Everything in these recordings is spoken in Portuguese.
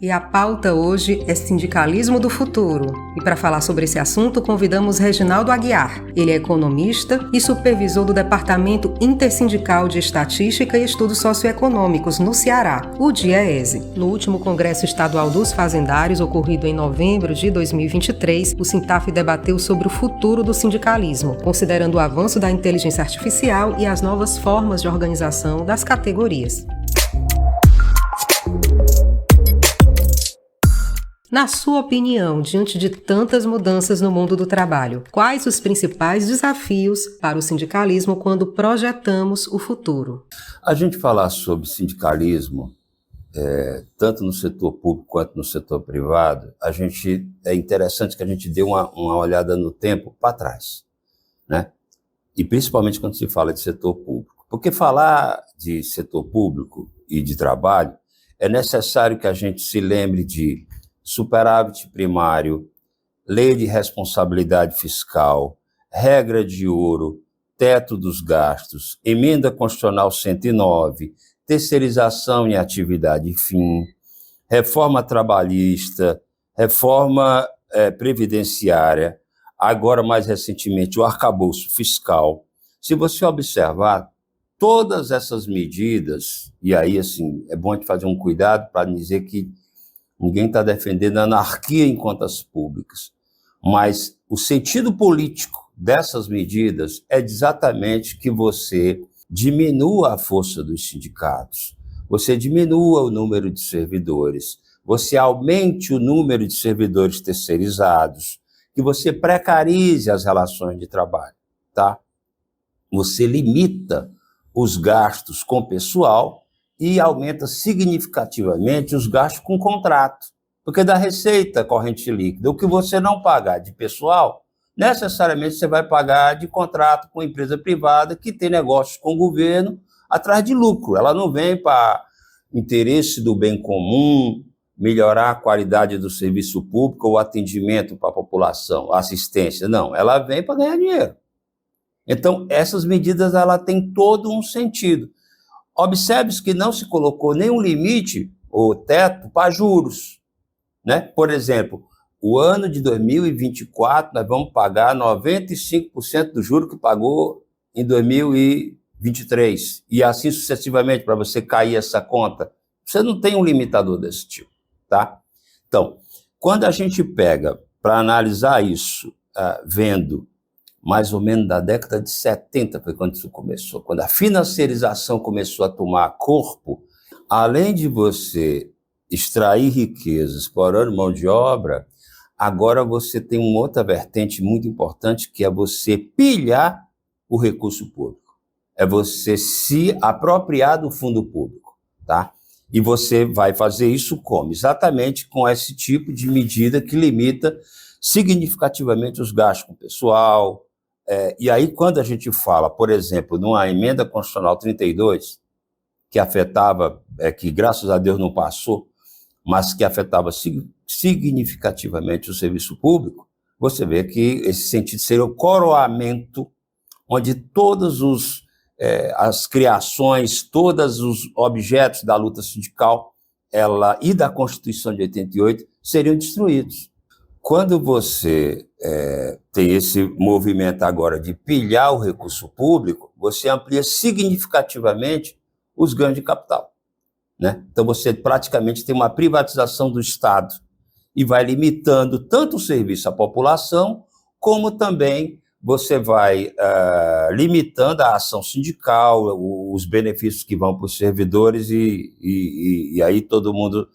E a pauta hoje é Sindicalismo do Futuro. E para falar sobre esse assunto, convidamos Reginaldo Aguiar. Ele é economista e supervisor do Departamento Intersindical de Estatística e Estudos Socioeconômicos no Ceará, o DIEESE. No último Congresso Estadual dos Fazendários, ocorrido em novembro de 2023, o Sintaf debateu sobre o futuro do sindicalismo, considerando o avanço da inteligência artificial e as novas formas de organização das categorias. Na sua opinião, diante de tantas mudanças no mundo do trabalho, quais os principais desafios para o sindicalismo quando projetamos o futuro? A gente falar sobre sindicalismo, tanto no setor público quanto no setor privado, é interessante que a gente dê uma olhada no tempo para trás, né? E principalmente quando se fala de setor público. Porque falar de setor público e de trabalho, é necessário que a gente se lembre de superávit primário, lei de responsabilidade fiscal, regra de ouro, teto dos gastos, emenda constitucional 109, terceirização em atividade fim, reforma trabalhista, reforma previdenciária, agora mais recentemente o arcabouço fiscal. Se você observar todas essas medidas, e aí assim, é bom a gente fazer um cuidado para dizer que ninguém está defendendo a anarquia em contas públicas, mas o sentido político dessas medidas é exatamente que você diminua a força dos sindicatos, você diminua o número de servidores, você aumente o número de servidores terceirizados, que você precarize as relações de trabalho, tá? Você limita os gastos com pessoal e aumenta significativamente os gastos com contrato, porque da receita corrente líquida, o que você não pagar de pessoal, necessariamente você vai pagar de contrato com empresa privada que tem negócios com o governo atrás de lucro. Ela não vem para interesse do bem comum, melhorar a qualidade do serviço público ou atendimento para a população, assistência, não, ela vem para ganhar dinheiro. Então, essas medidas ela têm todo um sentido. Observe-se que não se colocou nenhum limite ou teto para juros, né? Por exemplo, o ano de 2024 nós vamos pagar 95% do juro que pagou em 2023 e assim sucessivamente para você cair essa conta. Você não tem um limitador desse tipo, tá? Então, quando a gente pega para analisar isso, vendo mais ou menos da década de 70 foi quando isso começou. Quando a financiarização começou a tomar corpo, além de você extrair riquezas explorando mão de obra, agora você tem uma outra vertente muito importante, que é você pilhar o recurso público. É você se apropriar do fundo público, tá? E você vai fazer isso como? Exatamente com esse tipo de medida que limita significativamente os gastos com o pessoal. E aí, quando a gente fala, por exemplo, numa emenda constitucional 32, que afetava, que graças a Deus não passou, mas que afetava significativamente o serviço público, você vê que esse sentido seria o coroamento, onde todas as criações, todos os objetos da luta sindical e da Constituição de 88 seriam destruídos. Quando você tem esse movimento agora de pilhar o recurso público, você amplia significativamente os ganhos de capital, né? Então você praticamente tem uma privatização do Estado e vai limitando tanto o serviço à população, como também você vai limitando a ação sindical, os benefícios que vão para os servidores e aí todo mundo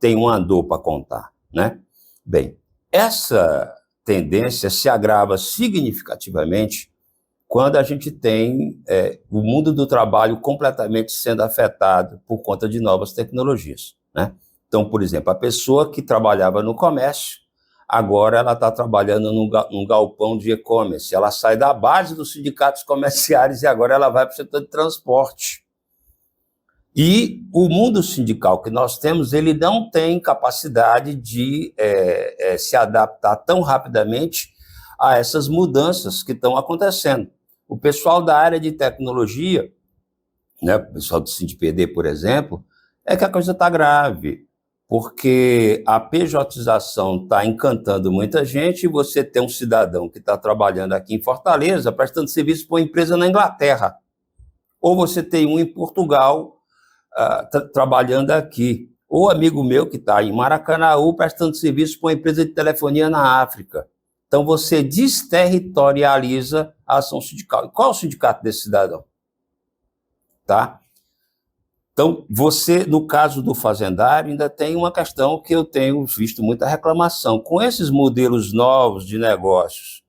tem um andor para contar, né? Bem, essa tendência se agrava significativamente quando a gente tem o mundo do trabalho completamente sendo afetado por conta de novas tecnologias, né? Então, por exemplo, a pessoa que trabalhava no comércio, agora ela está trabalhando num galpão de e-commerce, ela sai da base dos sindicatos comerciais e agora ela vai para o setor de transporte. E o mundo sindical que nós temos, ele não tem capacidade de se adaptar tão rapidamente a essas mudanças que estão acontecendo. O pessoal da área de tecnologia, né, o pessoal do SINDPD, por exemplo, é que a coisa está grave. porque a pejotização está encantando muita gente e você tem um cidadão que está trabalhando aqui em Fortaleza prestando serviço para uma empresa na Inglaterra, ou você tem um em Portugal trabalhando aqui, ou amigo meu que está em Maracanaú prestando serviço para uma empresa de telefonia na África. Então, você desterritorializa a ação sindical. E qual é o sindicato desse cidadão? Tá? Então, você, no caso do fazendário, ainda tem uma questão que eu tenho visto muita reclamação. Com esses modelos novos de negócios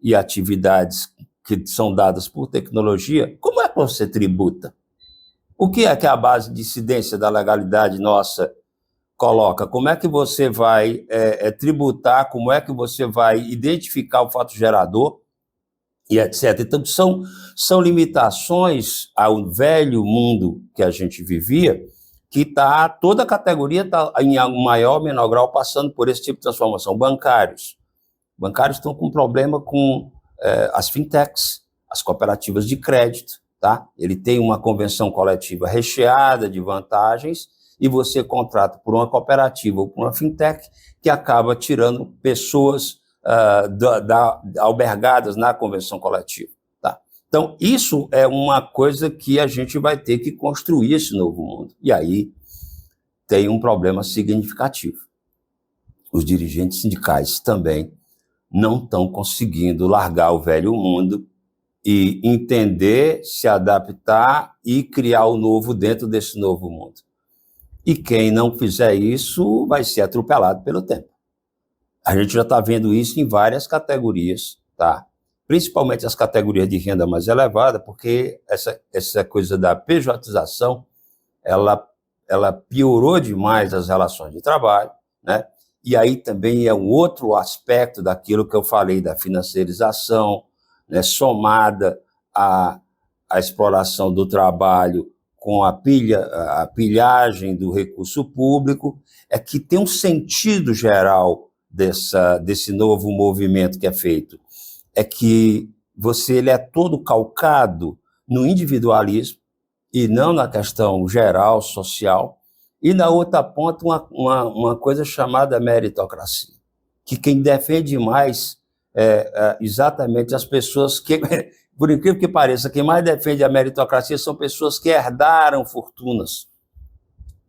e atividades que são dadas por tecnologia, como é que você tributa? O que é a base de incidência da legalidade nossa coloca? Como é que você vai tributar, como é que você vai identificar o fato gerador e etc. Então, são limitações ao velho mundo que a gente vivia, que toda a categoria está, em maior ou menor grau, passando por esse tipo de transformação. Bancários estão com problema com as fintechs, as cooperativas de crédito, tá? Ele tem uma convenção coletiva recheada de vantagens e você contrata por uma cooperativa ou por uma fintech que acaba tirando pessoas albergadas na convenção coletiva. Tá? Então, isso é uma coisa que a gente vai ter que construir esse novo mundo. E aí tem um problema significativo. Os dirigentes sindicais também não estão conseguindo largar o velho mundo e entender, se adaptar e criar o novo dentro desse novo mundo. E quem não fizer isso vai ser atropelado pelo tempo. A gente já está vendo isso em várias categorias, tá? Principalmente as categorias de renda mais elevada, porque essa coisa da pejotização, ela piorou demais as relações de trabalho, né? E aí também é um outro aspecto daquilo que eu falei da financiarização, né, somada à exploração do trabalho com a pilhagem do recurso público, é que tem um sentido geral desse novo movimento que é feito, é que ele é todo calcado no individualismo e não na questão geral, social, e na outra ponta uma coisa chamada meritocracia, que quem defende mais exatamente as pessoas que, por incrível que pareça, quem mais defende a meritocracia são pessoas que herdaram fortunas,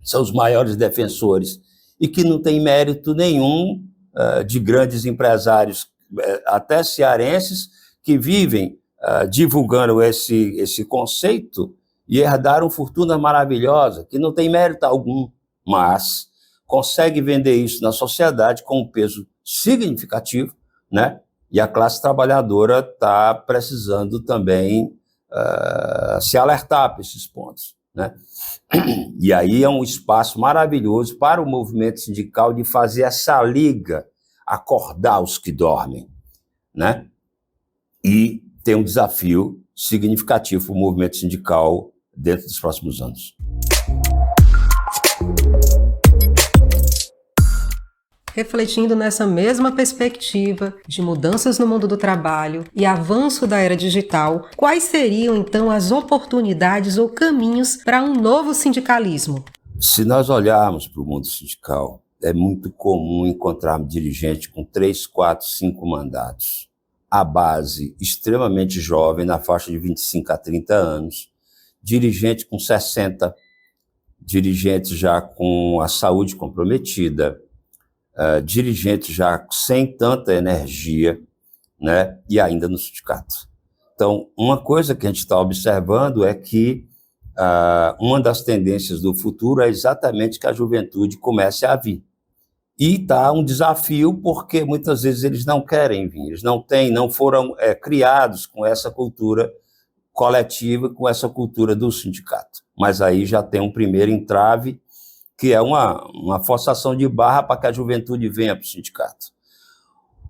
são os maiores defensores, e que não têm mérito nenhum de grandes empresários, até cearenses, que vivem divulgando esse conceito e herdaram fortuna maravilhosa, que não tem mérito algum, mas consegue vender isso na sociedade com um peso significativo, né? E a classe trabalhadora está precisando também se alertar para esses pontos, né? E aí é um espaço maravilhoso para o movimento sindical de fazer essa liga, acordar os que dormem, né? E tem um desafio significativo para o movimento sindical dentro dos próximos anos. Refletindo nessa mesma perspectiva de mudanças no mundo do trabalho e avanço da era digital, quais seriam então as oportunidades ou caminhos para um novo sindicalismo? Se nós olharmos para o mundo sindical, é muito comum encontrarmos dirigentes com 3, 4, 5 mandatos. A base extremamente jovem, na faixa de 25 a 30 anos, dirigente com 60, dirigente já com a saúde comprometida, dirigente já sem tanta energia, né, e ainda no sindicato. Então, uma coisa que a gente está observando é que uma das tendências do futuro é exatamente que a juventude comece a vir. E está um desafio porque muitas vezes eles não querem vir, eles não foram criados com essa cultura coletiva, com essa cultura do sindicato. Mas aí já tem um primeiro entrave, que é uma forçação de barra para que a juventude venha para o sindicato.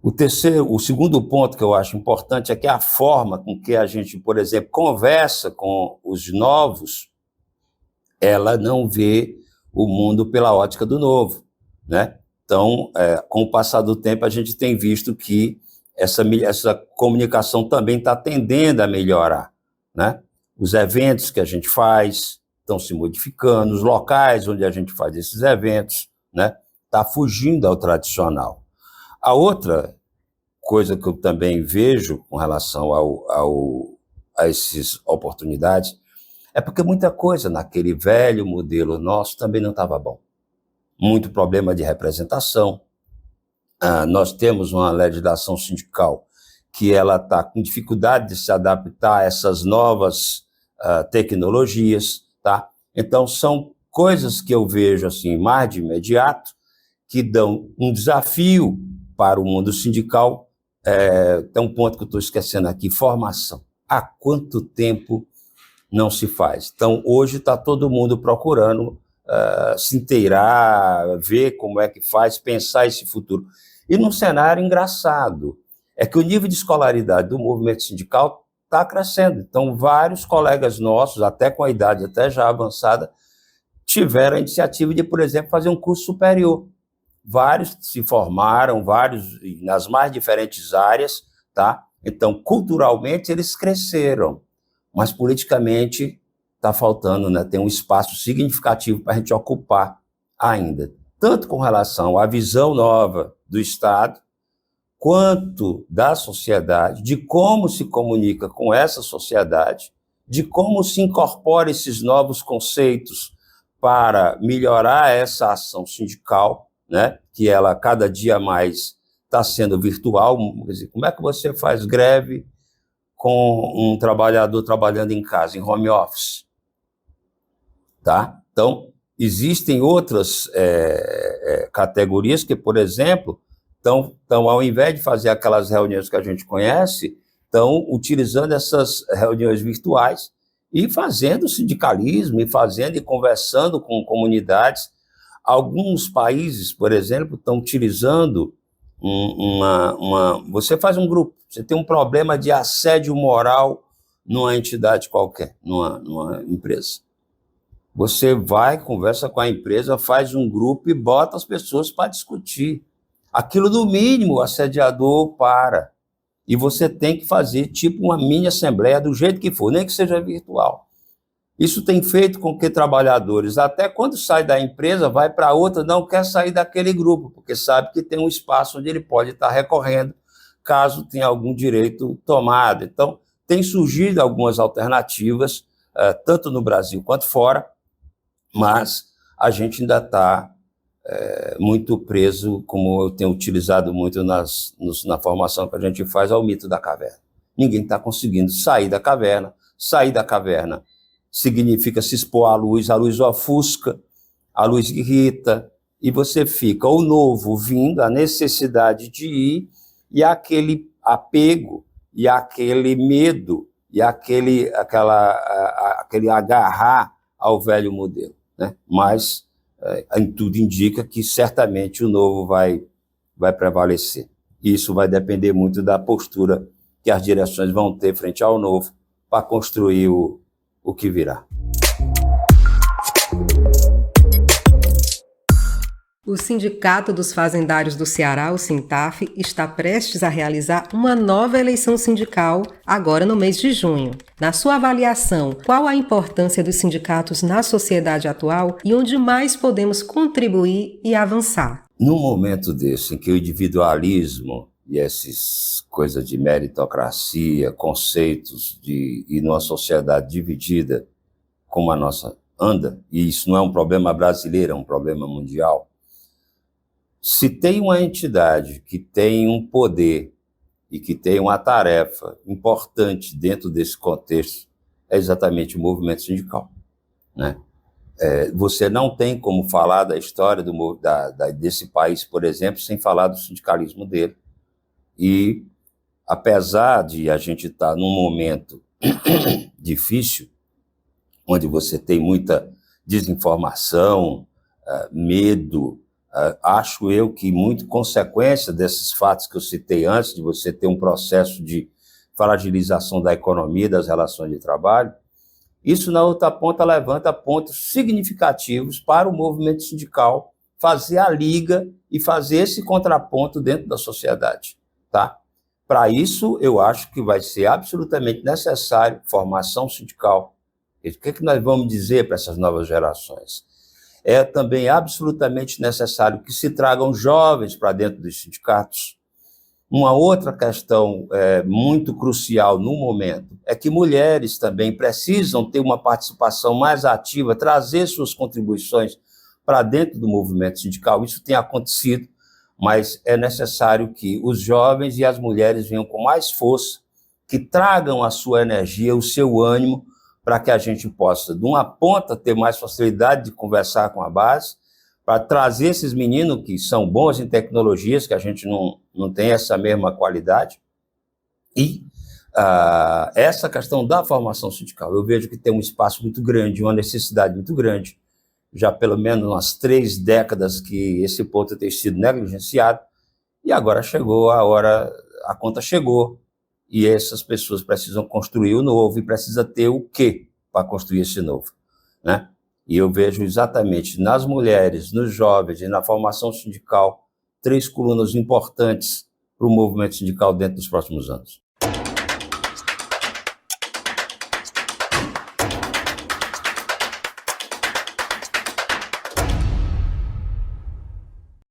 O segundo ponto que eu acho importante é que a forma com que a gente, por exemplo, conversa com os novos, ela não vê o mundo pela ótica do novo, né? Então, com o passar do tempo, a gente tem visto que essa comunicação também está tendendo a melhorar, né? Os eventos que a gente faz, estão se modificando, os locais onde a gente faz esses eventos, né, está fugindo ao tradicional. A outra coisa que eu também vejo com relação a essas oportunidades é porque muita coisa naquele velho modelo nosso também não estava bom. Muito problema de representação. Nós temos uma legislação sindical que ela está com dificuldade de se adaptar a essas novas tecnologias, tá? Então, são coisas que eu vejo assim, mais de imediato, que dão um desafio para o mundo sindical. Tem um ponto que eu estou esquecendo aqui, formação. Há quanto tempo não se faz? Então, hoje está todo mundo procurando se inteirar, ver como é que faz, pensar esse futuro. E num cenário engraçado, é que o nível de escolaridade do movimento sindical está crescendo. Então, vários colegas nossos, até com a idade até já avançada, tiveram a iniciativa de, por exemplo, fazer um curso superior. Vários se formaram, vários nas mais diferentes áreas, tá? Então, culturalmente, eles cresceram, mas politicamente está faltando, né? Tem um espaço significativo para a gente ocupar ainda, tanto com relação à visão nova do Estado, quanto da sociedade, de como se comunica com essa sociedade, de como se incorpora esses novos conceitos para melhorar essa ação sindical, né? Que ela cada dia mais está sendo virtual. Quer dizer, como é que você faz greve com um trabalhador trabalhando em casa, em home office? Tá? Então, existem outras categorias que, por exemplo, estão, ao invés de fazer aquelas reuniões que a gente conhece, estão utilizando essas reuniões virtuais e fazendo sindicalismo, e conversando com comunidades. Alguns países, por exemplo, estão utilizando você faz um grupo, você tem um problema de assédio moral numa entidade qualquer, numa empresa. Você vai, conversa com a empresa, faz um grupo e bota as pessoas para discutir. Aquilo, no mínimo, o assediador para. E você tem que fazer tipo uma mini assembleia do jeito que for, nem que seja virtual. Isso tem feito com que trabalhadores, até quando sai da empresa, vai para outra, não quer sair daquele grupo, porque sabe que tem um espaço onde ele pode estar recorrendo, caso tenha algum direito tomado. Então, tem surgido algumas alternativas, tanto no Brasil quanto fora, mas a gente ainda está muito preso, como eu tenho utilizado muito na formação que a gente faz, ao mito da caverna. Ninguém está conseguindo sair da caverna. Sair da caverna significa se expor à luz, a luz ofusca, a luz irrita, e você fica o novo vindo, a necessidade de ir, e aquele apego, e aquele medo, e aquele agarrar ao velho modelo, né? Mas tudo indica que certamente o novo vai prevalecer. E isso vai depender muito da postura que as direções vão ter frente ao novo para construir o que virá. O Sindicato dos Fazendários do Ceará, o Sintaf, está prestes a realizar uma nova eleição sindical agora no mês de junho. Na sua avaliação, qual a importância dos sindicatos na sociedade atual e onde mais podemos contribuir e avançar? Num momento desse, em que o individualismo e essas coisas de meritocracia, conceitos e numa sociedade dividida como a nossa anda, e isso não é um problema brasileiro, é um problema mundial, se tem uma entidade que tem um poder e que tem uma tarefa importante dentro desse contexto, é exatamente o movimento sindical, né? Você não tem como falar da história desse país, por exemplo, sem falar do sindicalismo dele. E, apesar de a gente estar num momento difícil, onde você tem muita desinformação, medo, acho eu que muito consequência desses fatos que eu citei antes, de você ter um processo de fragilização da economia, das relações de trabalho, isso na outra ponta levanta pontos significativos para o movimento sindical fazer a liga e fazer esse contraponto dentro da sociedade, tá? Para isso, eu acho que vai ser absolutamente necessário formação sindical, O que é que nós vamos dizer para essas novas gerações? É também absolutamente necessário que se tragam jovens para dentro dos sindicatos. Uma outra questão muito crucial no momento é que mulheres também precisam ter uma participação mais ativa, trazer suas contribuições para dentro do movimento sindical. Isso tem acontecido, mas é necessário que os jovens e as mulheres venham com mais força, que tragam a sua energia, o seu ânimo, para que a gente possa, de uma ponta, ter mais facilidade de conversar com a base, para trazer esses meninos que são bons em tecnologias, que a gente não tem essa mesma qualidade. E essa questão da formação sindical, eu vejo que tem um espaço muito grande, uma necessidade muito grande, já pelo menos umas 3 décadas que esse ponto tem sido negligenciado, e agora chegou a hora, a conta chegou, e essas pessoas precisam construir o novo, e precisa ter o quê para construir esse novo, né? E eu vejo exatamente nas mulheres, nos jovens e na formação sindical 3 colunas importantes para o movimento sindical dentro dos próximos anos.